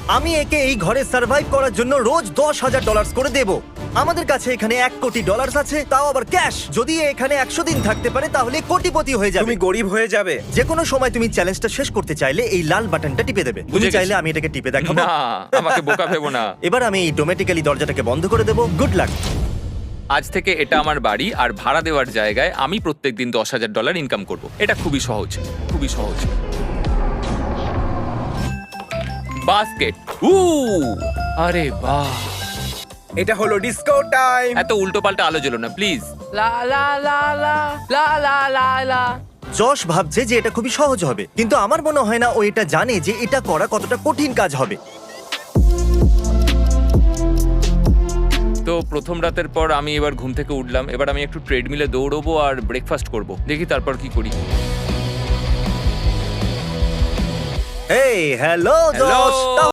আমি একে এই ঘরে সার্ভাইভ করার জন্য রোজ $10,000 করে দেব। আমাদের কাছে এখানে $1 কোটি আছে, তাও আবার ক্যাশ। যদি এ এখানে 100 দিন থাকতে পারে তাহলে কোটিপতি হয়ে যাবে। তুমি গরিব হয়ে যাবে। যে কোনো সময় তুমি চ্যালেঞ্জটা শেষ করতে চাইলে এই লাল বাটনটা টিপে দেবে। তুমি বুঝে গেছি। চাইলে আমি এটাকে টিপে দেখাবো। না, আমাকে বোকা ভেবো না। এবার আমি ডোমেটিক্যালি দরজাটাকে বন্ধ করে দেবো। Good luck. আজ থেকে এটা আমার বাড়ি, আর ভাড়া দেওয়ার জায়গায় আমি প্রত্যেকদিন $10,000 ইনকাম করব। এটা খুবই সহজ, খুবই সহজ। বাস্কেট। আরে বাহ, এটা হলো ডিস্কো টাইম। এত উল্টো পাল্টা আলো জ্বলো না প্লিজ। লা লা লা লা লা লা লা লা। যশ ভাবছে যে এটা খুবই সহজ হবে, কিন্তু আমার মনে হয় না ও এটা জানে যে এটা করা কতটা কঠিন কাজ হবে। তো প্রথম রাতের পর আমি এবার ঘুম থেকে উঠলাম। এবার আমি একটু ট্রেডমিলে দৌড়বো আর ব্রেকফাস্ট করব। দেখি তারপর কি করি। এই হ্যালো Hello! যশ।